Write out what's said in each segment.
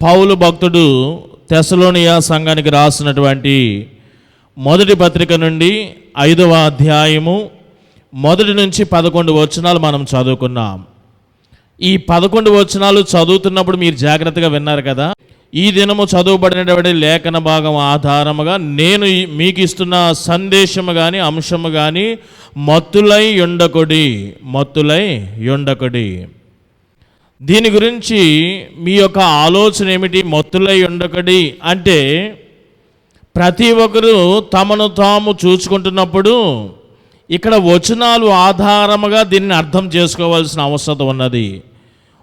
పౌలు భక్తుడు తెస్సలోనియ సంఘానికి రాసినటువంటి మొదటి పత్రిక నుండి 5వ అధ్యాయము 1 నుంచి 11 వచనాలు మనం చదువుకున్నాం. ఈ 11 వచనాలు చదువుతున్నప్పుడు మీరు జాగ్రత్తగా విన్నారు కదా. ఈ దినము చదువుబడినటువంటి లేఖన భాగం ఆధారముగా నేను మీకు ఇస్తున్న సందేశము కానీ అంశము కానీ మత్తులై ఉండకుడి. దీని గురించి మీ యొక్క ఆలోచన ఏమిటి? మత్తులై ఉండకుడి అంటే ప్రతి ఒక్కరూ తమను తాము చూసుకుంటున్నప్పుడు ఇక్కడ వచనాలు ఆధారముగా దీన్ని అర్థం చేసుకోవాల్సిన అవసరం ఉన్నది.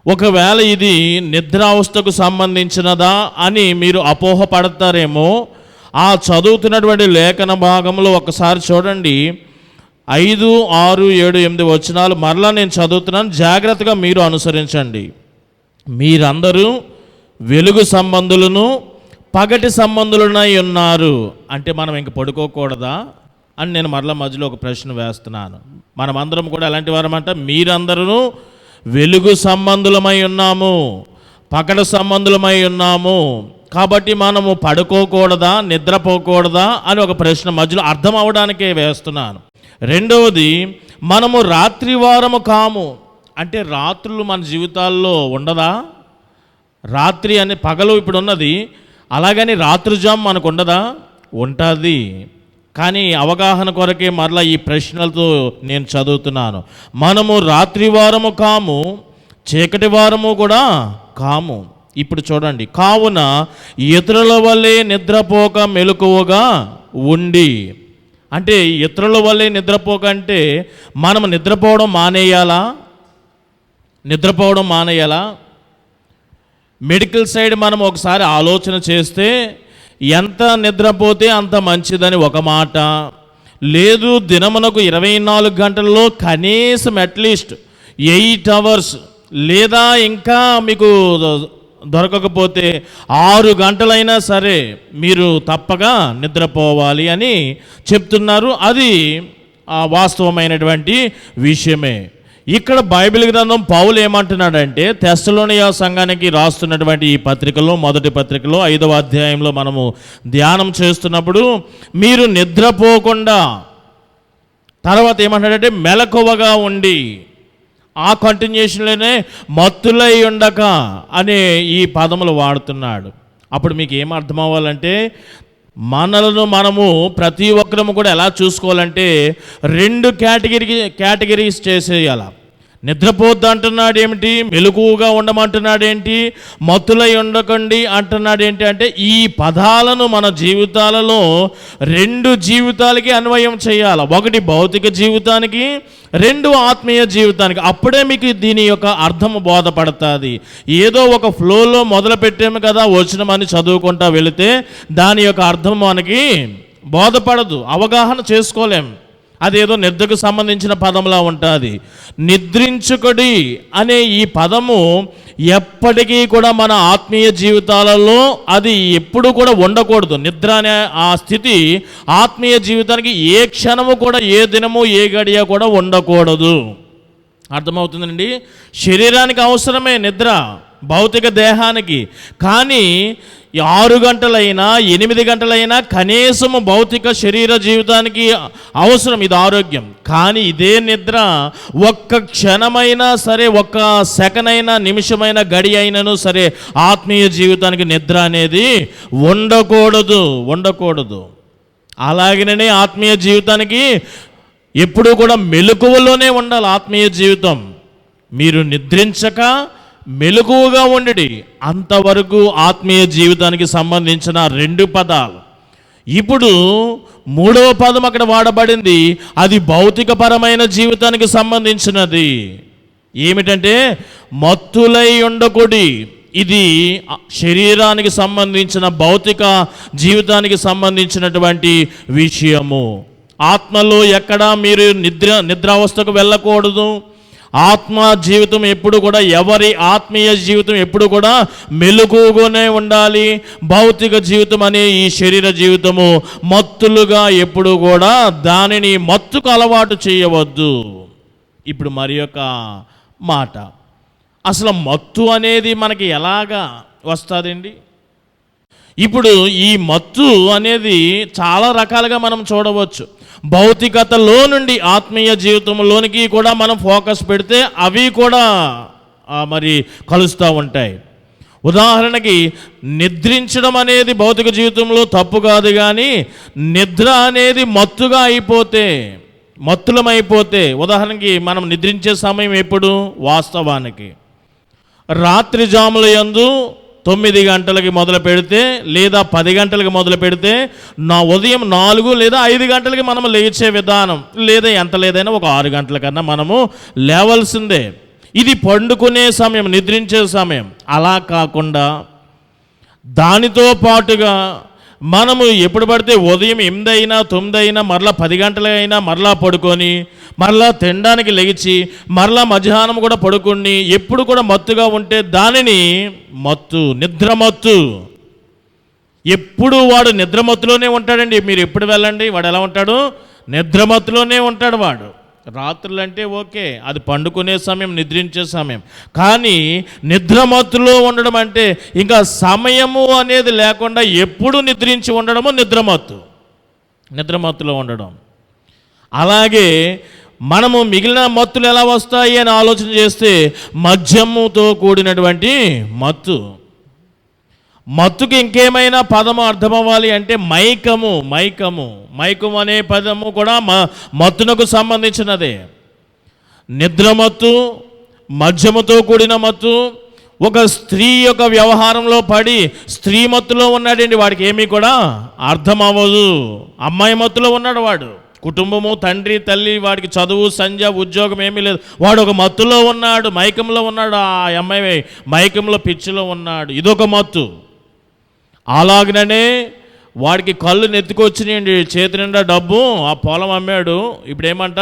ఒకవేళ ఇది నిద్రావస్థకు సంబంధించినదా అని మీరు అపోహపడతారేమో. ఆ చదువుతున్నటువంటి లేఖన భాగంలో ఒకసారి చూడండి. 5, 6, 7, 8 వచనాలు మరలా నేను చదువుతున్నాను, జాగ్రత్తగా మీరు అనుసరించండి. మీరందరూ వెలుగు సంబంధులను పగటి సంబంధులనై ఉన్నారు. అంటే మనం ఇంక పడుకోకూడదా అని నేను మరలా మధ్యలో ఒక ప్రశ్న వేస్తున్నాను. మనమందరం కూడా ఎలాంటి వారమంట? మీరందరూ వెలుగు సంబంధులమై ఉన్నాము, పగటి సంబంధులమై ఉన్నాము. కాబట్టి మనము పడుకోకూడదా, నిద్రపోకూడదా అని ఒక ప్రశ్న మధ్యలో అర్థం అవడానికే వేస్తున్నాను. రెండవది, మనము రాత్రి వారము కాము. అంటే రాత్రులు మన జీవితాల్లో ఉండదా? రాత్రి అనే పగలు ఇప్పుడు ఉన్నది, అలాగని రాత్రిజాము మనకు ఉండదా? ఉంటుంది. కానీ అవగాహన కొరకే మరలా ఈ ప్రశ్నలతో నేను చదువుతున్నాను. మనము రాత్రి వారము కాము, చీకటి వారము కూడా కాము. ఇప్పుడు చూడండి, కావున ఇతరుల వల్లే నిద్రపోక మెలకువగా ఉండి. అంటే ఇతరుల వల్లే నిద్రపోక అంటే మనం నిద్రపోవడం మానేయాలా? మెడికల్ సైడ్ మనం ఒకసారి ఆలోచన చేస్తే ఎంత నిద్రపోతే అంత మంచిదని ఒక మాట. లేదు, దినమునకు 24 గంటల్లో కనీసం అట్లీస్ట్ 8 అవర్స్ లేదా ఇంకా మీకు దొరకకపోతే 6 గంటలైనా సరే మీరు తప్పగా నిద్రపోవాలి అని చెప్తున్నారు. అది వాస్తవమైనటువంటి విషయమే. ఇక్కడ బైబిల్ గ్రంథం పౌలు ఏమంటున్నాడంటే, తెస్సలోనియ సంఘానికి రాస్తున్నటువంటి ఈ పత్రికలో, మొదటి పత్రికలో 5వ అధ్యాయంలో మనము ధ్యానం చేస్తున్నప్పుడు మీరు నిద్రపోకుండా, తర్వాత ఏమంటాడంటే మెలకువగా ఉండి, ఆ కంటిన్యూషన్లోనే మత్తులై ఉండక అనే ఈ పదములు వాడుతున్నాడు. అప్పుడు మీకు ఏం అర్థం అవ్వాలంటే, మనలను మనము ప్రతి ఒక్కరము కూడా ఎలా చూసుకోవాలంటే 2 కేటగిరీస్ చేసేయాల. నిద్రపోద్దు అంటున్నాడు ఏమిటి? మెలకువగా ఉండమంటున్నాడేంటి? మత్తులై ఉండకండి అంటున్నాడేంటి? అంటే ఈ పదాలను మన జీవితాలలో 2 జీవితాలకి అన్వయం చేయాలి. 1 భౌతిక జీవితానికి, 2 ఆత్మీయ జీవితానికి. అప్పుడే మీకు దీని యొక్క అర్థము బోధపడుతుంది. ఏదో ఒక ఫ్లోలో మొదలు పెట్టాము కదా వచనమని చదువుకుంటా వెళితే దాని యొక్క అర్థం మనకి బోధపడదు, అవగాహన చేసుకోలేం. అదేదో నిద్రకు సంబంధించిన పదంలా ఉంటుంది. నిద్రించుకుడి అనే ఈ పదము ఎప్పటికీ కూడా మన ఆత్మీయ జీవితాలలో అది ఎప్పుడు కూడా ఉండకూడదు. నిద్ర అనే ఆ స్థితి ఆత్మీయ జీవితానికి ఏ క్షణము కూడా, ఏ దినము, ఏ గడియ కూడా ఉండకూడదు. అర్థమవుతుందండి? శరీరానికి అవసరమే నిద్ర, భౌతిక దేహానికి. కానీ 6 గంటలైనా 8 గంటలైనా కనీసము భౌతిక శరీర జీవితానికి అవసరం, ఇది ఆరోగ్యం. కానీ ఇదే నిద్ర ఒక్క క్షణమైనా సరే, ఒక్క సెకండ్ అయినా, నిమిషమైన, గడి అయినను సరే ఆత్మీయ జీవితానికి నిద్ర అనేది ఉండకూడదు. అలాగనే ఆత్మీయ జీవితానికి ఎప్పుడూ కూడా మెలకువలోనే ఉండాలి ఆత్మీయ జీవితం. మీరు నిద్రించక మెలకువగా ఉండి, అంతవరకు ఆత్మీయ జీవితానికి సంబంధించిన 2 పదాలు. ఇప్పుడు 3వ పదం అక్కడ వాడబడింది, అది భౌతికపరమైన జీవితానికి సంబంధించినది. ఏమిటంటే మత్తులై ఉండకుడి. ఇది శరీరానికి సంబంధించిన, భౌతిక జీవితానికి సంబంధించినటువంటి విషయము. ఆత్మలో ఎక్కడా మీరు నిద్రావస్థకు వెళ్ళకూడదు. ఆత్మ జీవితం ఎప్పుడు కూడా, ఎవరి ఆత్మీయ జీవితం ఎప్పుడు కూడా మెలకువగానే ఉండాలి. భౌతిక జీవితం అనే ఈ శరీర జీవితము మత్తులుగా ఎప్పుడు కూడా దానిని మత్తుకు అలవాటు చేయవద్దు. ఇప్పుడు మరి యొక్క మాట, అసలు మత్తు అనేది మనకి ఎలాగా వస్తుందండి? ఇప్పుడు ఈ మత్తు అనేది చాలా రకాలుగా మనం చూడవచ్చు. భౌతికతలో నుండి ఆత్మీయ జీవితంలోనికి కూడా మనం ఫోకస్ పెడితే అవి కూడా మరి కలుస్తూ ఉంటాయి. ఉదాహరణకి నిద్రించడం అనేది భౌతిక జీవితంలో తప్పు కాదు, కానీ నిద్ర అనేది మత్తుగా అయిపోతే, మత్తులమైపోతే, ఉదాహరణకి మనం నిద్రించే సమయం ఎప్పుడు? వాస్తవానికి రాత్రి జాముల యందు 9 గంటలకి మొదలు పెడితే లేదా 10 గంటలకి మొదలు పెడితే ఉదయం 4 లేదా 5 గంటలకి మనం లేచే విధానం, లేదా ఎంత లేదైనా ఒక 6 గంటల కన్నా మనము లేవలసిందే. ఇది పండుకునే సమయం, నిద్రించే సమయం. అలా కాకుండా దానితో పాటుగా మనము ఎప్పుడు పడితే ఉదయం 8 అయినా 9 అయినా మరలా 10 గంటలైనా మరలా పడుకొని మరలా తినడానికి లెగిచి మరలా మధ్యాహ్నం కూడా పడుకొని ఎప్పుడు కూడా మత్తుగా ఉంటే దానిని మత్తు, నిద్రమత్తు. ఎప్పుడు వాడు నిద్రమత్తులోనే ఉంటాడండి. మీరు ఎప్పుడు వెళ్ళండి, వాడు ఎలా ఉంటాడు? నిద్రమత్తులోనే ఉంటాడు వాడు. రాత్రులు అంటే ఓకే, అది పండుకునే సమయం, నిద్రించే సమయం. కానీ నిద్రమత్తులో ఉండడం అంటే ఇంకా సమయము అనేది లేకుండా ఎప్పుడు నిద్రించి ఉండడము నిద్రమత్తులో ఉండడం. అలాగే మనము మిగిలిన మత్తులు ఎలా వస్తాయి అని ఆలోచన చేస్తే మద్యముతో కూడినటువంటి మత్తుకి ఇంకేమైనా పదము అర్థమవ్వాలి అంటే మైకము అనే పదము కూడా మత్తునకు సంబంధించినదే. నిద్రమత్తు, మద్యముతో కూడిన మత్తు. ఒక స్త్రీ యొక్క వ్యవహారంలో పడి స్త్రీ మత్తులో ఉన్నాడండి, వాడికి ఏమీ కూడా అర్థం అవ్వదు. అమ్మాయి మత్తులో ఉన్నాడు వాడు, కుటుంబము, తండ్రి, తల్లి, వాడికి చదువు, సంధ్య, ఉద్యోగం ఏమీ లేదు. వాడు ఒక మత్తులో ఉన్నాడు, మైకంలో ఉన్నాడు. ఆ అమ్మాయి మైకంలో, పిచ్చిలో ఉన్నాడు. ఇదొక మత్తు. అలాగనే వాడికి కళ్ళు నెత్తుకొచ్చినాయండి, చేతి నిండా డబ్బు, ఆ పొలం అమ్మాడు. ఇప్పుడు ఏమంట?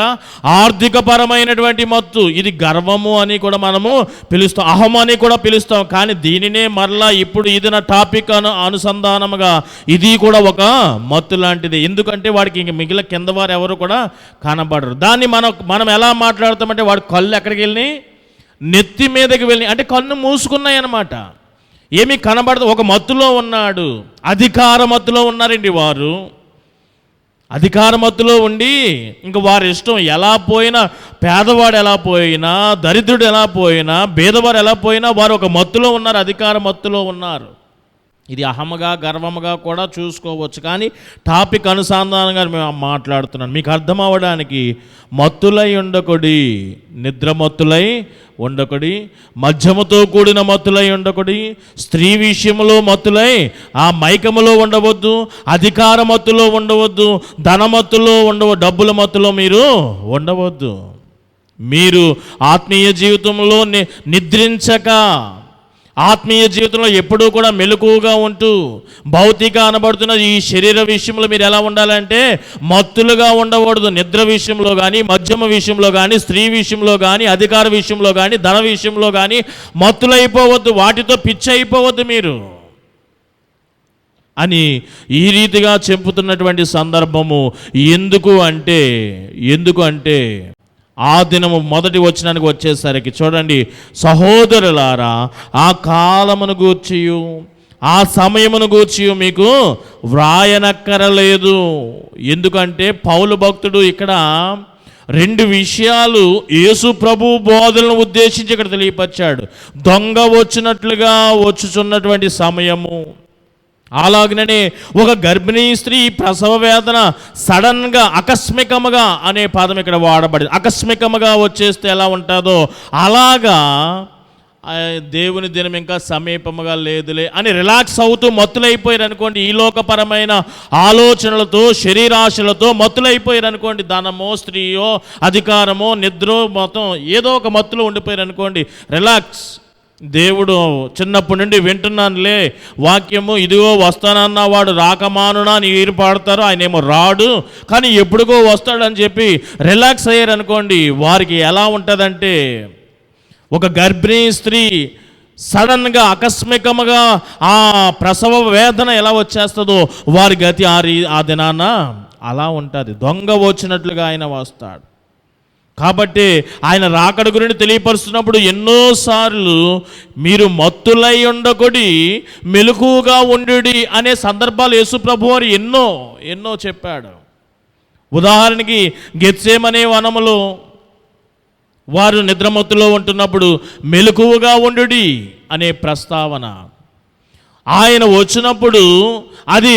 ఆర్థికపరమైనటువంటి మత్తు. ఇది గర్వము అని కూడా మనము పిలుస్తాం, అహం అని కూడా పిలుస్తాం. కానీ దీనినే మరలా ఇప్పుడు ఇది నా టాపిక్ అనుసంధానముగా ఇది కూడా ఒక మత్తు లాంటిది. ఎందుకంటే వాడికి ఇంక మిగిలిన కింద వారు ఎవరు కూడా కనబడరు. దాన్ని మనం ఎలా మాట్లాడతామంటే వాడి కళ్ళు ఎక్కడికి వెళ్ళి, నెత్తి మీదకి వెళ్ళి, అంటే కన్ను మూసుకున్నాయి అన్నమాట, ఏమీ కనబడదు. ఒక మత్తులో ఉన్నాడు, అధికార మత్తులో ఉన్నారండి వారు. అధికార మత్తులో ఉండి ఇంక వారి ఇష్టం ఎలా పోయినా, పేదవాడు ఎలా పోయినా, దరిద్రుడు ఎలా పోయినా, భేదవారు ఎలా పోయినా వారు ఒక మత్తులో ఉన్నారు, అధికార మత్తులో ఉన్నారు. ఇది అహముగా, గర్వముగా కూడా చూసుకోవచ్చు. కానీ టాపిక్ అనుసంధానంగా మేము మాట్లాడుతున్నాను మీకు అర్థం అవ్వడానికి. మత్తులై ఉండకొడి, నిద్రమత్తులై ఉండకొడి, మద్యముతో కూడిన మత్తులై ఉండకొడి, స్త్రీ విషయంలో మత్తులై ఆ మైకములో ఉండవద్దు, అధికార మత్తులో ఉండవద్దు, ధనమత్తులో డబ్బుల మత్తులో మీరు ఉండవద్దు. మీరు ఆత్మీయ జీవితంలో నిద్రించక, ఆత్మీయ జీవితంలో ఎప్పుడూ కూడా మెలకువగా ఉంటూ భౌతిక అనబడుతున్న ఈ శరీర విషయంలో మీరు ఎలా ఉండాలంటే మత్తులుగా ఉండకూడదు. నిద్ర విషయంలో కానీ, మద్యమ విషయంలో కానీ, స్త్రీ విషయంలో కానీ, అధికార విషయంలో కానీ, ధన విషయంలో కానీ మత్తులైపోవద్దు, వాటితో పిచ్చి అయిపోవద్దు మీరు అని ఈ రీతిగా చెప్పుతున్నటువంటి సందర్భము. ఎందుకు అంటే ఆ దినము మొదటి వచనానికి వచ్చేసరికి చూడండి, సహోదరులారా, ఆ కాలమును గూర్చియు ఆ సమయమును గూర్చియు మీకు వ్రాయనక్కరలేదు. ఎందుకంటే పౌలు భక్తుడు ఇక్కడ 2 విషయాలు యేసు ప్రభు బోధనను ఉద్దేశించి ఇక్కడ తెలియపరిచాడు. దొంగ వచ్చినట్లుగా వచ్చుచున్నటువంటి సమయము, అలాగనే ఒక గర్భిణీ స్త్రీ ప్రసవ వేదన సడన్గా, ఆకస్మికముగా అనే పదం ఇక్కడ వాడబడింది. ఆకస్మికముగా వచ్చేస్తే ఎలా ఉంటుందో అలాగా దేవుని దినం ఇంకా సమీపముగా లేదులే అని రిలాక్స్ అవుతూ మత్తులైపోయారు అనుకోండి. ఈ లోకపరమైన ఆలోచనలతో, శరీరాశలతో మత్తులైపోయారు అనుకోండి. ధనమో, స్త్రీయో, అధికారమో, నిద్రో, మొత్తం ఏదో ఒక మత్తులో ఉండిపోయారు అనుకోండి. రిలాక్స్. దేవుడు చిన్నప్పటి నుండి వింటున్నానులే వాక్యము, ఇదిగో వస్తానన్న వాడు రాకమానునా అని ఈరు పాడతారు, ఆయన ఏమో రాడు కానీ ఎప్పుడుగో వస్తాడని చెప్పి రిలాక్స్ అయ్యారు అనుకోండి. వారికి ఎలా ఉంటుందంటే, ఒక గర్భిణీ స్త్రీ సడన్గా ఆకస్మికముగా ఆ ప్రసవ వేదన ఎలా వచ్చేస్తుందో వారి గతి ఆ దినాన అలా ఉంటుంది. దొంగ వచ్చినట్లుగా ఆయన వస్తాడు. కాబట్టి ఆయన రాకడ గురించి తెలియపరుస్తున్నప్పుడు ఎన్నోసార్లు మీరు మత్తులై ఉండకొడి మెలకువగా ఉండుడి అనే సందర్భాలు యేసు ప్రభువారు ఎన్నో చెప్పాడు. ఉదాహరణకి గెత్సేమనే వనములో వారు నిద్రమత్తులో ఉంటున్నప్పుడు మెలకువగా ఉండుడి అనే ప్రస్తావన. ఆయన వచ్చినప్పుడు అది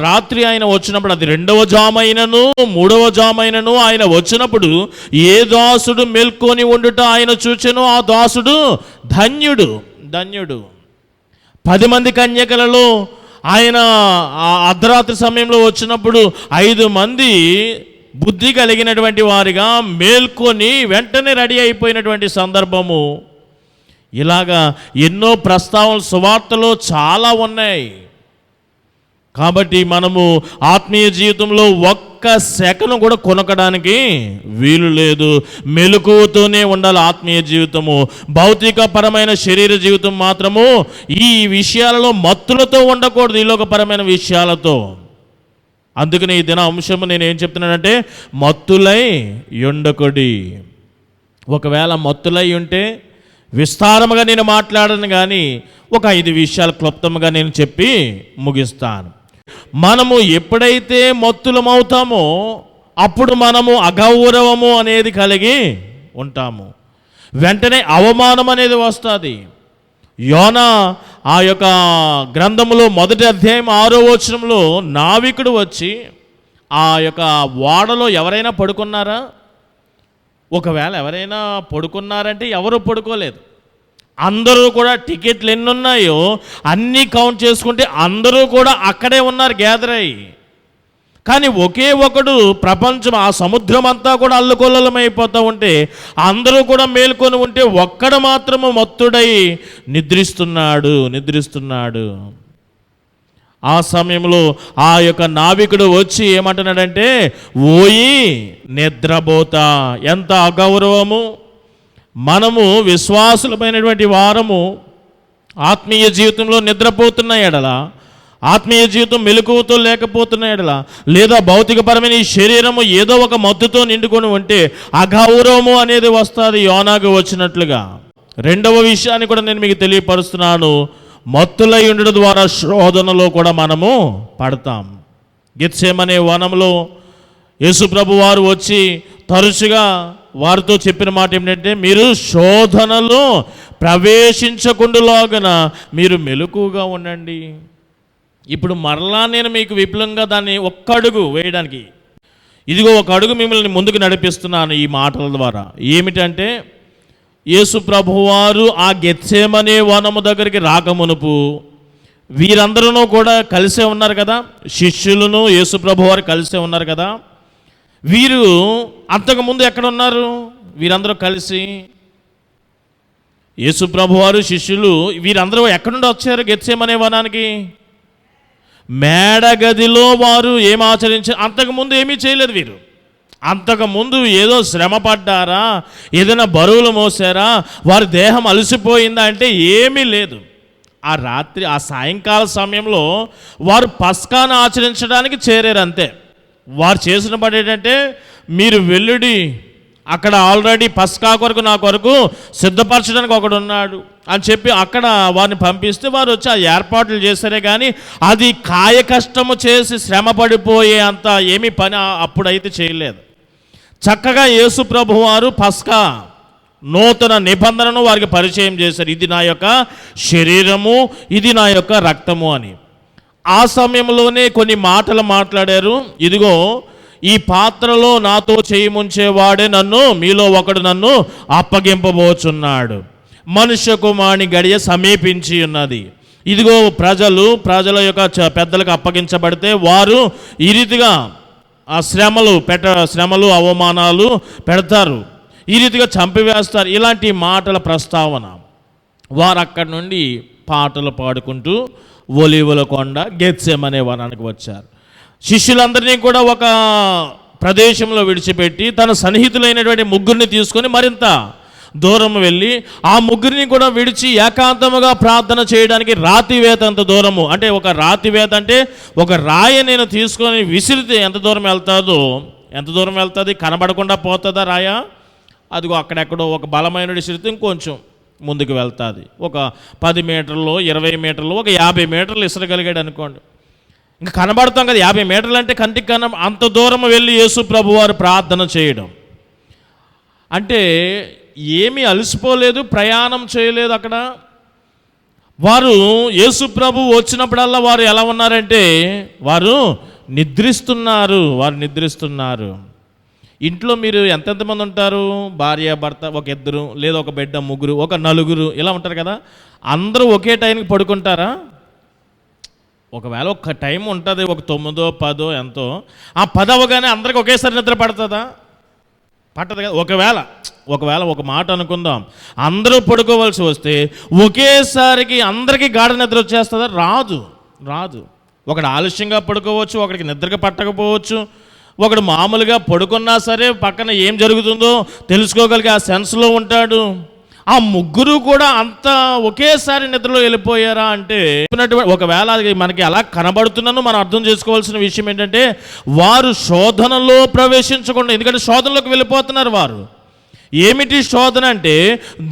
రాత్రి ఆయన వచ్చినప్పుడు అది 2వ జామైనను 3వ జామైనను ఆయన వచ్చినప్పుడు ఏ దాసుడు మెల్కొని ఉండుట ఆయన చూచెనో ఆ దాసుడు ధన్యుడు. 10 మంది కన్యకలలో ఆయన అర్ధరాత్రి సమయంలో వచ్చినప్పుడు 5 మంది బుద్ధి కలిగినటువంటి వారిగా మేల్కొని వెంటనే రెడీ అయిపోయినటువంటి సందర్భము. ఇలాగా ఎన్నో ప్రస్తావనలు సువార్తలో చాలా ఉన్నాయి. కాబట్టి మనము ఆత్మీయ జీవితంలో ఒక్క సెకను కూడా కొనకడానికి వీలు లేదు. మెలకువతోనే ఉండాలి ఆత్మీయ జీవితము. భౌతిక పరమైన శరీర జీవితం మాత్రము ఈ విషయాలలో మత్తులతో ఉండకూడదు, ఈ లోకపరమైన విషయాలతో. అందుకని ఈ దిన అంశము నేను ఏం చెప్తున్నానంటే మత్తులై ఉండకొడి. ఒకవేళ మత్తులై ఉంటే విస్తారముగా నేను మాట్లాడను, కానీ ఒక 5 విషయాలు క్లుప్తంగా నేను చెప్పి ముగిస్తాను. మనము ఎప్పుడైతే మత్తులమవుతామో అప్పుడు మనము అగౌరవము అనేది కలిగి ఉంటాము. వెంటనే అవమానం అనేది వస్తుంది. యోనా ఆ యొక్క గ్రంథములో 1వ అధ్యాయం 6వ వచనంలో నావికుడు వచ్చి ఆ యొక్క ఓడలో ఎవరైనా పడుకున్నారా? ఒకవేళ ఎవరైనా పడుకున్నారంటే ఎవరు పడుకోలేదు. అందరూ కూడా టికెట్లు ఎన్ని ఉన్నాయో అన్నీ కౌంట్ చేసుకుంటే అందరూ కూడా అక్కడే ఉన్నారు గ్యాదర్ అయ్యి. కానీ ఒకే ఒకడు ప్రపంచం ఆ సముద్రం అంతా కూడా అల్లుకొల్లలమైపోతూ ఉంటే అందరూ కూడా మేల్కొని ఉంటే ఒక్కడు మాత్రము మత్తుడై నిద్రిస్తున్నాడు. ఆ సమయంలో ఆ యొక్క నావికుడు వచ్చి ఏమంటున్నాడంటే ఓయి నిద్రపోతా. ఎంత అగౌరవము! మనము విశ్వాసులమైనటువంటి వారము ఆత్మీయ జీవితంలో నిద్రపోతున్న ఎడల, ఆత్మీయ జీవితం మెలకువతో లేకపోతున్న ఎడల, లేదా భౌతికపరమైన ఈ శరీరము ఏదో ఒక మత్తుతో నిండుకొని ఉంటే అగౌరవము అనేది వస్తుంది, యోనాకు వచ్చినట్లుగా. 2వ విషయాన్ని కూడా నేను మీకు తెలియపరుస్తున్నాను. మత్తులై ఉండడం ద్వారా శోధనలో కూడా మనము పడతాం. గెత్సేమనే వనంలో యేసు ప్రభు వారు వచ్చి తరచుగా వారితో చెప్పిన మాట ఏమిటంటే మీరు శోధనలో ప్రవేశించకుండాలాగన మీరు మెలకువగా ఉండండి. ఇప్పుడు మరలా నేను మీకు విపులంగా దాన్ని ఒక్క అడుగు వేయడానికి, ఇదిగో ఒక అడుగు మిమ్మల్ని ముందుకు నడిపిస్తున్నాను ఈ మాటల ద్వారా. ఏమిటంటే యేసు ప్రభువారు ఆ గెత్సేమనే వనము దగ్గరికి రాకమునుపు వీరందరూ కూడా కలిసే ఉన్నారు కదా, శిష్యులను యేసు ప్రభువారు కలిసే ఉన్నారు కదా. వీరు అంతకుముందు ఎక్కడ ఉన్నారు? వీరందరూ కలిసి యేసు ప్రభువారు శిష్యులు వీరందరూ ఎక్కడి నుండి వచ్చారు గెత్సేమనే వనానికి? మేడగదిలో వారు ఏం ఆచరించారు? అంతకుముందు ఏమీ చేయలేదు వీరు. అంతకుముందు ఏదో శ్రమ పడ్డారా, ఏదైనా బరువులు మోసారా, వారి దేహం అలసిపోయిందా అంటే ఏమీ లేదు. ఆ రాత్రి ఆ సాయంకాల సమయంలో వారు పస్కాను ఆచరించడానికి చేరారు అంతే. వారు చేసిన పని ఏంటంటే మీరు వెల్లుడి అక్కడ ఆల్రెడీ పస్కా కొరకు నా కొరకు సిద్ధపరచడానికి ఒకడు ఉన్నాడు అని చెప్పి అక్కడ వారిని పంపిస్తే వారు వచ్చి ఆ ఏర్పాట్లు చేశారే కానీ అది కాయ కష్టము చేసి శ్రమ పడిపోయే అంత ఏమీ పని అప్పుడైతే చేయలేదు. చక్కగా యేసు ప్రభు వారు పస్కా నూతన నిబంధనను వారికి పరిచయం చేశారు. ఇది నా యొక్క శరీరము, ఇది నా యొక్క రక్తము అని. ఆ సమయంలోనే కొన్ని మాటలు మాట్లాడారు. ఇదిగో ఈ పాత్రలో నాతో చేయి ముంచేవాడే మీలో ఒకడు నన్ను అప్పగింపబోచున్నాడు. మనుష్య కుమారుని గడియ సమీపించి ఉన్నది. ఇదిగో ప్రజల యొక్క పెద్దలకు అప్పగించబడితే వారు ఈ రీతిగా ఆ శ్రమలు అవమానాలు పెడతారు, ఈ రీతిగా చంపివేస్తారు. ఇలాంటి మాటల ప్రస్తావన. వారు అక్కడి నుండి పాటలు పాడుకుంటూ ఒలీవల కొండ గెత్సేమనే వనానికి వచ్చారు. శిష్యులందరినీ కూడా ఒక ప్రదేశంలో విడిచిపెట్టి తన సన్నిహితులైనటువంటి 3 తీసుకొని మరింత దూరం వెళ్ళి ఆ 3 కూడా విడిచి ఏకాంతముగా ప్రార్థన చేయడానికి రాతివేత అంత దూరము, అంటే ఒక రాతివేత అంటే ఒక రాయి నేను తీసుకొని విసిరితే ఎంత దూరం వెళ్తాదో ఎంత దూరం వెళ్తుంది? కనబడకుండా పోతుందా రాయా? అదిగో అక్కడెక్కడో ఒక బలమైన ఇసురుతో ఇంకొంచెం ముందుకు వెళ్తుంది. ఒక 10 మీటర్లు, 20 మీటర్లు, ఒక 50 మీటర్లు ఇసరగలిగాడు అనుకోండి. ఇంకా కనబడతాం కదా, 50 మీటర్లు అంటే కంటికి అంత దూరం వెళ్ళి యేసు ప్రభు వారు ప్రార్థన చేయడం అంటే ఏమీ అలసిపోలేదు, ప్రయాణం చేయలేదు. అక్కడ వారు యేసు ప్రభు వచ్చినప్పుడల్లా వారు ఎలా ఉన్నారంటే వారు నిద్రిస్తున్నారు. ఇంట్లో మీరు ఎంతెంతమంది ఉంటారు? భార్య భర్త ఒక 2, లేదా ఒక బిడ్డ 3, ఒక 4 ఇలా ఉంటారు కదా. అందరూ ఒకే టైంకి పడుకుంటారా? ఒకవేళ ఒక టైం ఉంటుంది, ఒక 9, 10 ఎంతో. ఆ 10 అవ్వగానే అందరికి ఒకేసారి నిద్ర పడుతుందా? పట్టదు కదా. ఒకవేళ ఒక మాట అనుకుందాం, అందరూ పడుకోవాల్సి వస్తే ఒకేసారికి అందరికీ గాఢ నిద్ర వచ్చేస్తుందా? రాదు. ఒకడు ఆలస్యంగా పడుకోవచ్చు, ఒకడికి నిద్రగా పట్టకపోవచ్చు, ఒకడు మామూలుగా పడుకున్నా సరే పక్కన ఏం జరుగుతుందో తెలుసుకోగలిగే ఆ సెన్స్లో ఉంటాడు. ఆ 3 కూడా అంత ఒకేసారి నిద్రలో వెళ్ళిపోయారా అంటే, ఒకవేళ అది మనకి అలా కనబడుతున్నాను మనం అర్థం చేసుకోవాల్సిన విషయం ఏంటంటే వారు శోధనలో ప్రవేశించకుండా, ఎందుకంటే శోధనలోకి వెళ్ళిపోతున్నారు వారు. ఏమిటి శోధన అంటే,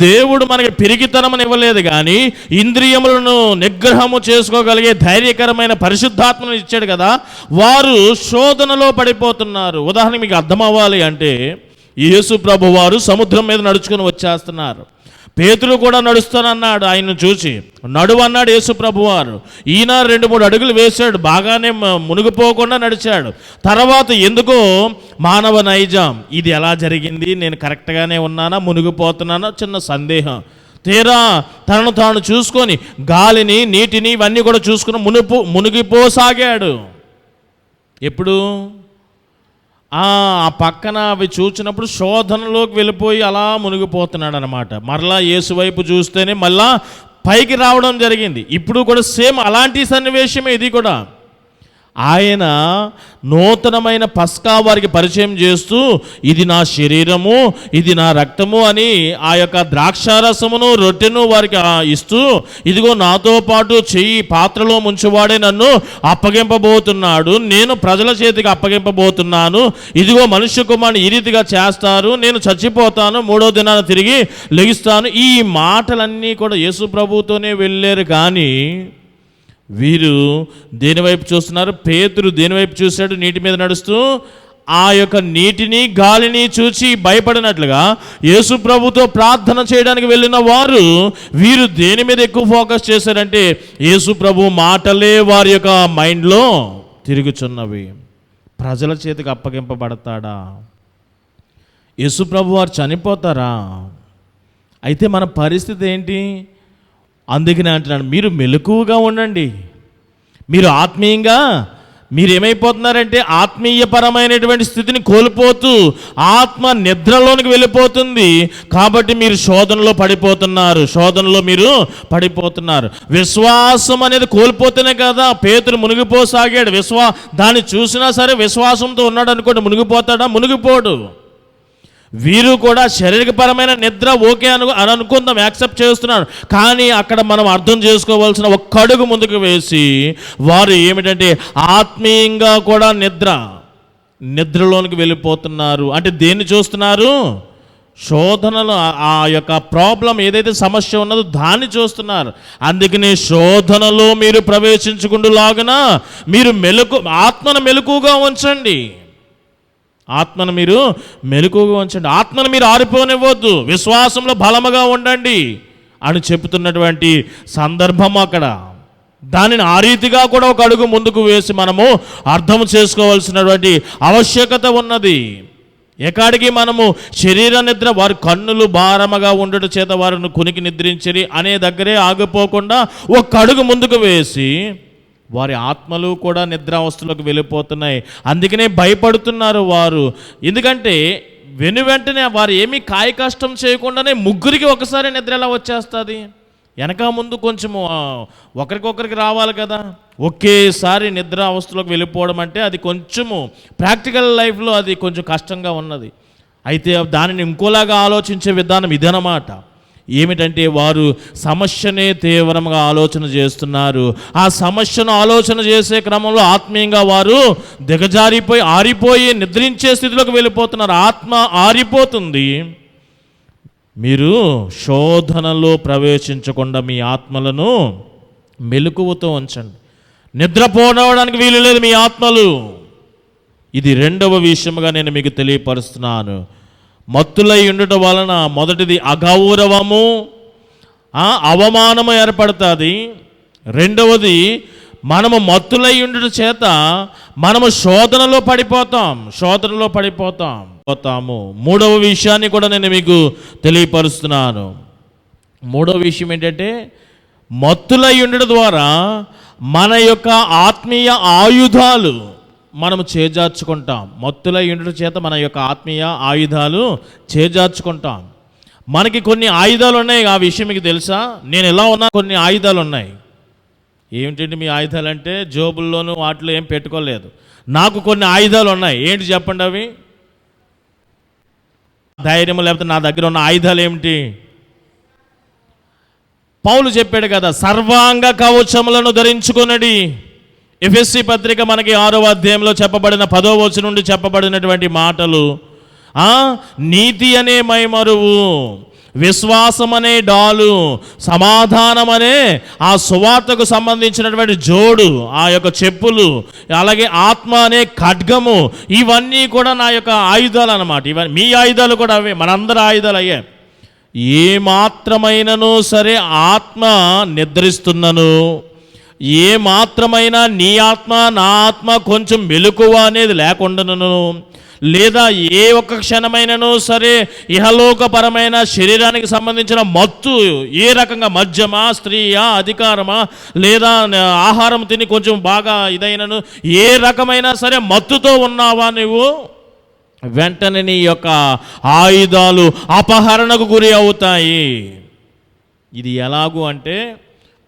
దేవుడు మనకి పిరికితనమని ఇవ్వలేదు కానీ ఇంద్రియములను నిగ్రహము చేసుకోగలిగే ధైర్యకరమైన పరిశుద్ధాత్మను ఇచ్చాడు కదా. వారు శోధనలో పడిపోతున్నారు. ఉదాహరణకి మీకు అర్థం అవ్వాలి అంటే, యేసు ప్రభు వారు సముద్రం మీద నడుచుకుని వచ్చేస్తున్నారు. పేతురు కూడా నడుస్తానన్నాడు, ఆయన్ను చూసి నడువు అన్నాడు యేసు ప్రభు వారు. ఈయన 2-3 అడుగులు వేశాడు, బాగానే మునిగిపోకుండా నడిచాడు. తర్వాత ఎందుకో మానవ నైజం, ఇది ఎలా జరిగింది, నేను కరెక్ట్గానే ఉన్నానా, మునిగిపోతున్నానా, చిన్న సందేహం. తీరా తనను తాను చూసుకొని గాలిని, నీటిని ఇవన్నీ కూడా చూసుకుని మునిగిపోసాగాడు. ఎప్పుడు? ఆ పక్కన అవి చూసినప్పుడు శోధనలోకి వెళ్ళిపోయి అలా మునిగిపోతున్నాడు అనమాట. మరలా యేసు వైపు చూస్తేనే మళ్ళా పైకి రావడం జరిగింది. ఇప్పుడు కూడా సేమ్ అలాంటి సన్నివేశమే ఇది కూడా. ఆయన నూతనమైన పస్కా వారికి పరిచయం చేస్తూ, ఇది నా శరీరము, ఇది నా రక్తము అని ఆ యొక్క ద్రాక్షారసమును రొట్టెను వారికి ఇస్తూ, ఇదిగో నాతో పాటు చెయ్యి పాత్రలో ముంచువాడే నన్ను అప్పగింపబోతున్నాడు, నేను ప్రజల చేతికి అప్పగింపబోతున్నాను, ఇదిగో మనుష్య కుమారుని ఈ రీతిగా చేస్తారు, నేను చచ్చిపోతాను, 3వ దినాన తిరిగి లెగిస్తాను. ఈ మాటలన్నీ కూడా యేసు ప్రభువుతోనే వెళ్ళారు. కానీ వీరు దేనివైపు చూస్తున్నారు? పేతురు దేనివైపు చూశాడు? నీటి మీద నడుస్తూ ఆ యొక్క నీటిని గాలిని చూచి భయపడినట్లుగా యేసు ప్రభుతో ప్రార్థన చేయడానికి వెళ్ళిన వారు, వీరు దేని మీద ఎక్కువ ఫోకస్ చేశారంటే యేసు ప్రభు మాటలే వారి యొక్క మైండ్లో తిరుగుచున్నవి. ప్రజల చేతికి అప్పగింపబడతాడా? యేసు ప్రభు వారు చనిపోతారా? అయితే మన పరిస్థితి ఏంటి? అందుకనే అంటున్నాడు, మీరు మెలకువగా ఉండండి. మీరు ఆత్మీయంగా మీరు ఏమైపోతున్నారంటే ఆత్మీయపరమైనటువంటి స్థితిని కోల్పోతూ ఆత్మ నిద్రలోనికి వెళ్ళిపోతుంది. కాబట్టి మీరు శోధనలో పడిపోతున్నారు. విశ్వాసం అనేది కోల్పోతేనే కదా పేతురు మునిగిపోసాగాడు. దాన్ని చూసినా సరే విశ్వాసంతో ఉన్నాడు అనుకోండి, మునిగిపోతాడా? మునిగిపోడు. వీరు కూడా శారీరకపరమైన నిద్ర ఓకే అని అనుకుందాం, యాక్సెప్ట్ చేస్తున్నాడు. కానీ అక్కడ మనం అర్థం చేసుకోవాల్సిన ఒక్క అడుగు ముందుకు వేసి వారు ఏమిటంటే ఆత్మీయంగా కూడా నిద్రలోనికి వెళ్ళిపోతున్నారు. అంటే దేన్ని చూస్తున్నారు? శోధనలు, ఆ యొక్క ప్రాబ్లం ఏదైతే సమస్య ఉన్నదో దాన్ని చూస్తున్నారు. అందుకని శోధనలో మీరు ప్రవేశించుకుంటులాగున మీరు ఆత్మను మెలకుగా ఉంచండి. ఆత్మను మీరు ఆరిపోనివ్వద్దు, విశ్వాసంలో బలముగా ఉండండి అని చెబుతున్నటువంటి సందర్భం అక్కడ. దానిని ఆ రీతిగా కూడా ఒక అడుగు ముందుకు వేసి మనము అర్థం చేసుకోవాల్సినటువంటి ఆవశ్యకత ఉన్నది. ఎక్కడికి మనము శరీర నిద్ర, వారి కన్నులు భారముగా ఉండటం చేత వారిని కునికి నిద్రించిరి అనే దగ్గరే ఆగిపోకుండా ఒక అడుగు ముందుకు వేసి వారి ఆత్మలు కూడా నిద్రావస్థలోకి వెళ్ళిపోతున్నాయి. అందుకనే భయపడుతున్నారు వారు. ఎందుకంటే వెంటనే వారు ఏమీ కాయ కష్టం చేయకుండానే 3కి ఒకసారి నిద్ర ఎలా వచ్చేస్తుంది? వెనక ముందు కొంచెము ఒకరికొకరికి రావాలి కదా. ఒకేసారి నిద్ర అవస్థలోకి వెళ్ళిపోవడం అంటే అది కొంచెము ప్రాక్టికల్ లైఫ్లో అది కొంచెం కష్టంగా ఉన్నది. అయితే దానిని ఇంకోలాగా ఆలోచించే విధానం ఇదన్నమాట. ఏమిటంటే వారు సమస్యనే తీవ్రంగా ఆలోచన చేస్తున్నారు. ఆ సమస్యను ఆలోచన చేసే క్రమంలో ఆత్మీయంగా వారు దిగజారిపోయి ఆరిపోయి నిద్రించే స్థితిలోకి వెళ్ళిపోతున్నారు. ఆత్మ ఆరిపోతుంది. మీరు శోధనలో ప్రవేశించకుండా మీ ఆత్మలను మెలకువతో ఉంచండి. నిద్రపోవడానికి వీలు లేదు మీ ఆత్మలు. ఇది రెండవ విషయముగా నేను మీకు తెలియపరుస్తున్నాను. మత్తులై ఉండటం వలన మొదటిది అగౌరవము, అవమానము ఏర్పడుతుంది. రెండవది మనము మత్తులై ఉండటం చేత మనము శోధనలో పడిపోతాము. మూడవ విషయాన్ని కూడా నేను మీకు తెలియపరుస్తున్నాను. మూడవ విషయం ఏంటంటే మత్తులై ఉండడం ద్వారా మన యొక్క ఆత్మీయ ఆయుధాలు మనము చేజార్చుకుంటాం. మత్తులై ఉండడం చేత మన యొక్క ఆత్మీయ ఆయుధాలు చేజార్చుకుంటాం. మనకి కొన్ని ఆయుధాలు ఉన్నాయి. ఆ విషయం మీకు తెలుసా? నేను ఎలా ఉన్నా కొన్ని ఆయుధాలు ఉన్నాయి. ఏమిటండి మీ ఆయుధాలు అంటే జోబుల్లోనూ వాటిలో ఏం పెట్టుకోలేదు. నాకు కొన్ని ఆయుధాలు ఉన్నాయి. ఏంటి చెప్పండి అవి? ధైర్యం లేకపోతే నా దగ్గర ఉన్న ఆయుధాలు ఏమిటి? పౌలు చెప్పాడు కదా, సర్వాంగ కవచములను ధరించుకొనడి. ఎఫెసీ పత్రిక మనకి 6వ అధ్యాయంలో చెప్పబడిన 10వ వచనం నుండి చెప్పబడినటువంటి మాటలు. నీతి అనే మైమరువు, విశ్వాసం అనే డాలు, సమాధానం అనే ఆ సువార్తకు సంబంధించినటువంటి జోడు, ఆ యొక్క చెప్పులు, అలాగే ఆత్మ అనే ఖడ్గము, ఇవన్నీ కూడా నా యొక్క ఆయుధాలు అన్నమాట. ఇవన్నీ మీ ఆయుధాలు కూడా అవే, మనందరి ఆయుధాలు అయ్యే. ఏ మాత్రమైనను సరే ఆత్మ నిద్రిస్తున్నను, ఏ మాత్రమైనా నీ ఆత్మ నా ఆత్మ కొంచెం మెలకువ అనేది లేకుండాను, లేదా ఏ ఒక్క క్షణమైనను సరే ఇహలోకపరమైన శరీరానికి సంబంధించిన మత్తు, ఏ రకంగా మద్యమా, స్త్రీయా, అధికారమా, లేదా ఆహారం తిని కొంచెం బాగా ఇదైనను, ఏ రకమైనా సరే మత్తుతో ఉన్నావా నువ్వు, వెంటనే నీ యొక్క ఆయుధాలు అపహరణకు గురి అవుతాయి. ఇది ఎలాగూ అంటే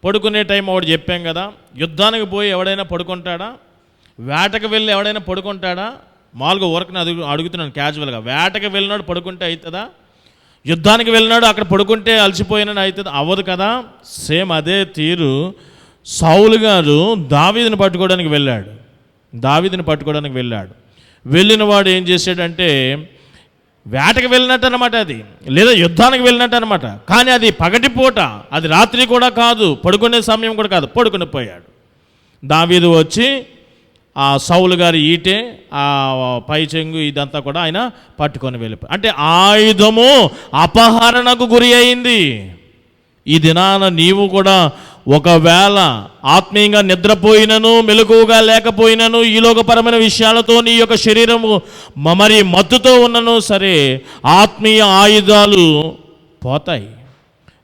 పడుకునే టైం ఒకటి చెప్పాం కదా. యుద్ధానికి పోయి ఎవడైనా పడుకుంటాడా? వేటకు వెళ్ళి ఎవడైనా పడుకుంటాడా? మామూలుగా ఊరకని అడుగుతున్నాను క్యాజువల్గా. వేటకి వెళ్ళినాడు పడుకుంటే అవుతుందా? యుద్ధానికి వెళ్ళినాడు అక్కడ పడుకుంటే అలసిపోయినాడు అవుతుంది? అవ్వదు కదా. సేమ్ అదే తీరు సౌలు గారు దావీదుని పట్టుకోవడానికి వెళ్ళాడు. వెళ్ళిన వాడు ఏం చేశాడంటే వేటకి వెళ్ళినట్టు అనమాట, అది లేదా యుద్ధానికి వెళ్ళినట్టు అనమాట. కానీ అది పగటిపూట, అది రాత్రి కూడా కాదు, పడుకునే సమయం కూడా కాదు, పడుకుని పోయాడు. దావీదు వచ్చి ఆ సౌలు గారి ఈటే, ఆ పై చెంగు ఇదంతా కూడా ఆయన పట్టుకొని వెళ్ళిపోయి, అంటే ఆయుధము అపహరణకు గురి అయింది. ఈ దినాన నీవు కూడా ఒకవేళ ఆత్మీయంగా నిద్రపోయినను, మెలకువగా లేకపోయినను, ఈ లోకపరమైన విషయాలతో నీ యొక్క శరీరము మరి మత్తుతో ఉన్నను సరే, ఆత్మీయ ఆయుధాలు పోతాయి,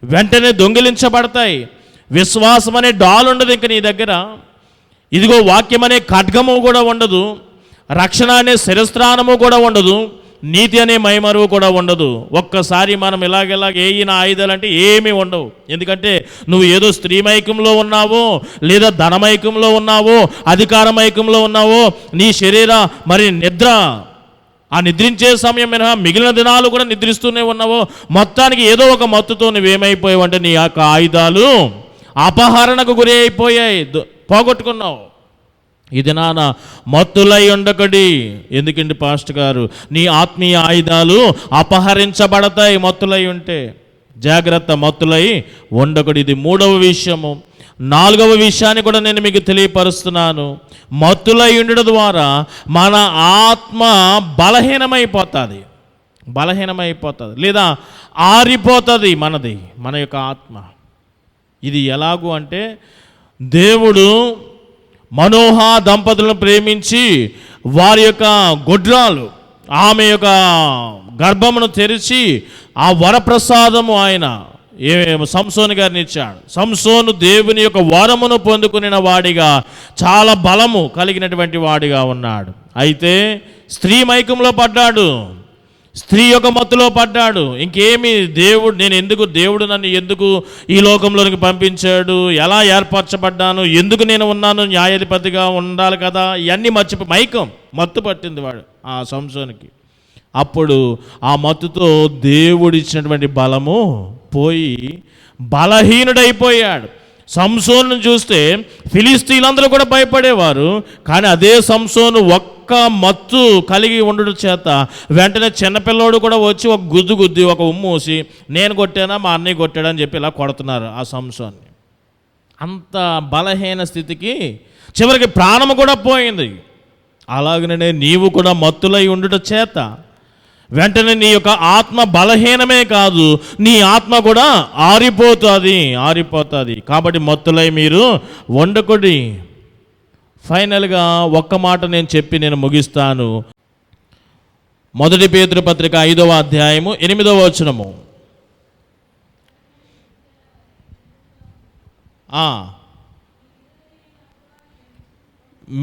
వెంటనే దొంగిలించబడతాయి. విశ్వాసం అనే డాల్ ఉండదు ఇంక నీ దగ్గర. ఇదిగో వాక్యం అనే ఖడ్గము కూడా ఉండదు, రక్షణ అనే శిరస్త్రాణము కూడా ఉండదు, నీతి అనే మైమరువు కూడా ఉండదు. ఒక్కసారి మనం ఇలాగ ఏయిన ఆయుధాలు అంటే ఏమీ ఉండవు. ఎందుకంటే నువ్వు ఏదో స్త్రీ మైకంలో ఉన్నావో, లేదా ధనమైకంలో ఉన్నావో, అధికార మైకంలో ఉన్నావో, నీ శరీర మరి నిద్ర, ఆ నిద్రించే సమయం మినహా మిగిలిన దినాలు కూడా నిద్రిస్తూనే ఉన్నావో, మొత్తానికి ఏదో ఒక మత్తుతో నువ్వేమైపోయావు అంటే నీ యొక్క ఆయుధాలు అపహరణకు గురి అయిపోయాయి, పోగొట్టుకున్నావు. ఇది నాన్న మత్తులై ఉండకడి. ఎందుకండి పాస్టర్ గారు? నీ ఆత్మీయ ఆయుధాలు అపహరించబడతాయి మత్తులై ఉంటే. జాగ్రత్త, మత్తులై ఉండకడి. ఇది మూడవ విషయము. నాలుగవ విషయాన్ని కూడా నేను మీకు తెలియపరుస్తున్నాను. మత్తులై ఉండడం ద్వారా మన ఆత్మ బలహీనమైపోతుంది, లేదా ఆరిపోతుంది మన యొక్క ఆత్మ. ఇది ఎలాగూ అంటే దేవుడు మనోహ దంపతులను ప్రేమించి వారి యొక్క గొడ్రాలు ఆమె యొక్క గర్భమును తెరిచి ఆ వరప్రసాదము ఆయన సంసోను గారిని ఇచ్చాడు. సంసోను దేవుని యొక్క వరమును పొందుకునే వాడిగా, చాలా బలము కలిగినటువంటి వాడిగా ఉన్నాడు. అయితే స్త్రీ మైకంలో పడ్డాడు, స్త్రీ యొక్క మత్తులో పడ్డాడు. ఇంకేమి దేవుడు నన్ను ఎందుకు ఈ లోకంలోనికి పంపించాడు, ఎలా ఏర్పరచబడ్డాను, ఎందుకు నేను ఉన్నాను, న్యాయాధిపతిగా ఉండాలి కదా, ఇవన్నీ మత్తు పట్టింది వాడు ఆ సంసోనికి. అప్పుడు ఆ మత్తుతో దేవుడిచ్చినటువంటి బలము పోయి బలహీనుడైపోయాడు. సంసోను చూస్తే ఫిలిస్తీన్లందరూ కూడా భయపడేవారు. కానీ అదే సంసోను ఒక్క మత్తు కలిగి ఉండడం చేత వెంటనే చిన్నపిల్లోడు కూడా వచ్చి ఒక గుద్ది ఒక ఉమ్మూసి నేను కొట్టానా మా అన్నయ్య కొట్టాడని చెప్పి ఇలా కొడుతున్నారు ఆ సంసోన్ని. అంత బలహీన స్థితికి చివరికి ప్రాణము కూడా పోయింది. అలాగనే నీవు కూడా మత్తులై ఉండుట చేత వెంటనే నీ యొక్క ఆత్మ బలహీనమే కాదు, నీ ఆత్మ కూడా ఆరిపోతుంది. కాబట్టి మత్తులై మీరు వండుకొడి. ఫైనల్గా ఒక్క మాట నేను చెప్పి నేను ముగిస్తాను. 1 పేతురు పత్రిక 5వ అధ్యాయము 8వ వచనము.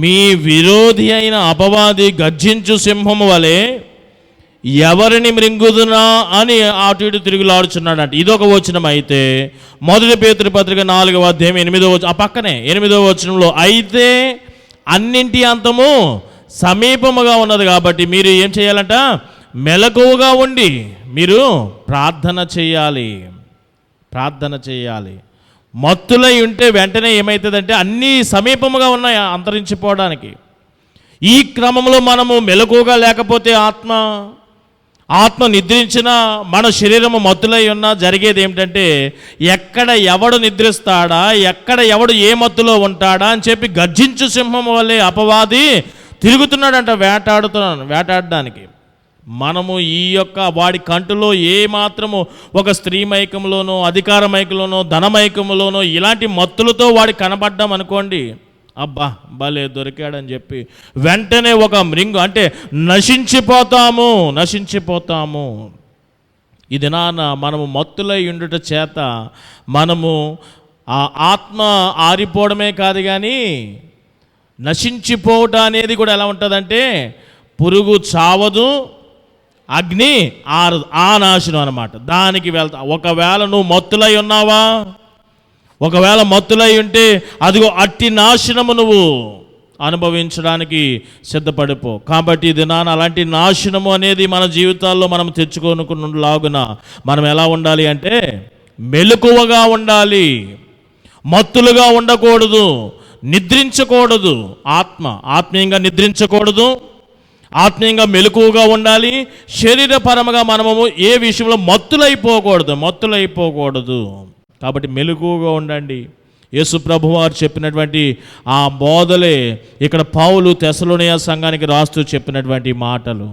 మీ విరోధి అయిన అపవాది గర్జించు సింహము వలె ఎవరిని మృంగుదునా అని అటు ఇటు తిరుగులాడుచున్నాడంట. ఇదొక వచనం. అయితే 1 పేతురు పత్రిక 4వ అధ్యాయం 8వ వచనం, ఆ పక్కనే 8వ వచనంలో అయితే అన్నింటి అంతము సమీపముగా ఉన్నది కాబట్టి మీరు ఏం చేయాలంట? మెలకువగా ఉండి మీరు ప్రార్థన చేయాలి. మత్తులై ఉంటే వెంటనే ఏమవుతుందంటే అన్నీ సమీపముగా ఉన్నాయి అంతరించిపోవడానికి. ఈ క్రమంలో మనము మెలకువగా లేకపోతే ఆత్మ నిద్రించిన మన శరీరము మత్తులై ఉన్నా జరిగేది ఏమిటంటే ఎక్కడ ఎవడు నిద్రిస్తాడా, ఎక్కడ ఎవడు ఏ మత్తులో ఉంటాడా అని చెప్పి గర్జించు సింహం వల్లే అపవాది తిరుగుతున్నాడంట వేటాడడానికి. మనము ఈ యొక్క వాడి కంటులో ఏ మాత్రము ఒక స్త్రీ మైకంలోనో అధికార మైకంలోనో ధన మైకంలోనో ఇలాంటి మత్తులతో వాడి కనబడ్డాం అనుకోండి, అబ్బా భలే దొరికాడని చెప్పి వెంటనే ఒక మృంగు అంటే నశించిపోతాము. ఇది మనము మత్తులై ఉండుట చేత మనము ఆ ఆత్మ ఆరిపోవడమే కాదు కానీ నశించిపోవటం అనేది కూడా ఎలా ఉంటుందంటే పురుగు చావదు, అగ్ని ఆరదు, ఆ నాశనం అన్నమాట. దానికి వెళ్తా. ఒకవేళ నువ్వు మత్తులై ఉన్నావా, ఒకవేళ మత్తులై ఉంటే అదిగో అట్టి నాశనము నువ్వు అనుభవించడానికి సిద్ధపడిపో. కాబట్టి ఇది అలాంటి నాశనము అనేది మన జీవితాల్లో మనం తెచ్చుకోనుకున్నలాగున మనం ఎలా ఉండాలి అంటే మెలకువగా ఉండాలి, మత్తులుగా ఉండకూడదు, నిద్రించకూడదు. ఆత్మీయంగా నిద్రించకూడదు, ఆత్మీయంగా మెలకువగా ఉండాలి. శరీరపరముగా మనము ఏ విషయంలో మత్తులైపోకూడదు. కాబట్టి మెలకువగా ఉండండి. యేసు ప్రభువారు చెప్పినటువంటి ఆ బోధలే ఇక్కడ పౌలు తెస్సలోనియ సంఘానికి రాస్తూ చెప్పినటువంటి మాటలు.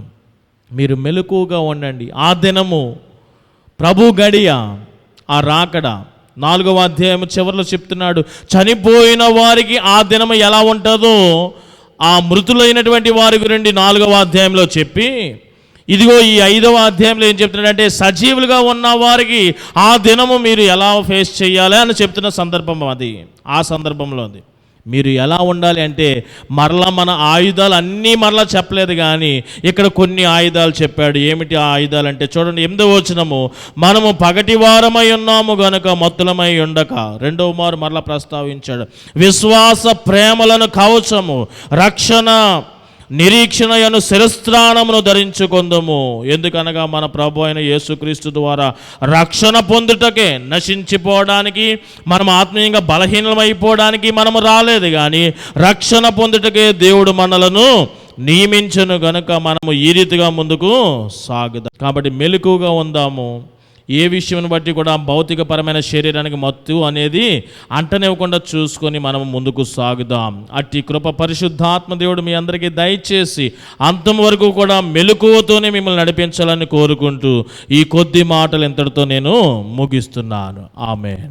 మీరు మెలకువగా ఉండండి. ఆ దినము ప్రభు గడియ, ఆ రాకడ 4వ అధ్యాయం చివరిలో చెప్తున్నాడు. చనిపోయిన వారికి ఆ దినము ఎలా ఉంటుందో ఆ మృతులైనటువంటి వారి గురించి 4వ అధ్యాయంలో చెప్పి, ఇదిగో ఈ 5వ అధ్యాయంలో ఏం చెప్తున్నాడంటే సజీవులుగా ఉన్న వారికి ఆ దినము మీరు ఎలా ఫేస్ చేయాలి అని చెప్తున్న సందర్భం అది. ఆ సందర్భంలో అది మీరు ఎలా ఉండాలి అంటే మరలా మన ఆయుధాలు అన్నీ మరలా చెప్పలేదు కానీ ఇక్కడ కొన్ని ఆయుధాలు చెప్పాడు. ఏమిటి ఆ ఆయుధాలు అంటే చూడండి 8వ వచనము. మనము పగటివారమై ఉన్నాము గనుక మత్తులమై ఉండక. 2వ మారు మరలా ప్రస్తావించాడు. విశ్వాస ప్రేమలను కవచము, రక్షణ నిరీక్షణయను శిరస్త్రాణమును ధరించుకొందుము. ఎందుకనగా మన ప్రభు అయిన యేసుక్రీస్తు ద్వారా రక్షణ పొందుటకే, నశించిపోవడానికి, మనం ఆత్మీయంగా బలహీనమైపోవడానికి మనము రాలేదు కానీ రక్షణ పొందుటకే దేవుడు మనలను నియమించును గనుక మనము ఈ రీతిగా ముందుకు సాగుదాం. కాబట్టి మెలకువగా ఉందాము. ఏ విషయం బట్టి కూడా భౌతికపరమైన శరీరానికి మత్తు అనేది అంటనివ్వకుండా చూసుకొని మనం ముందుకు సాగుదాం. అట్టి కృప పరిశుద్ధాత్మ దేవుడు మీ అందరికీ దయచేసి అంతం వరకు కూడా మెలకువతోనే మిమ్మల్ని నడిపించాలని కోరుకుంటూ ఈ కొద్ది మాటలు ఇంతటితో నేను ముగిస్తున్నాను. ఆమేన్.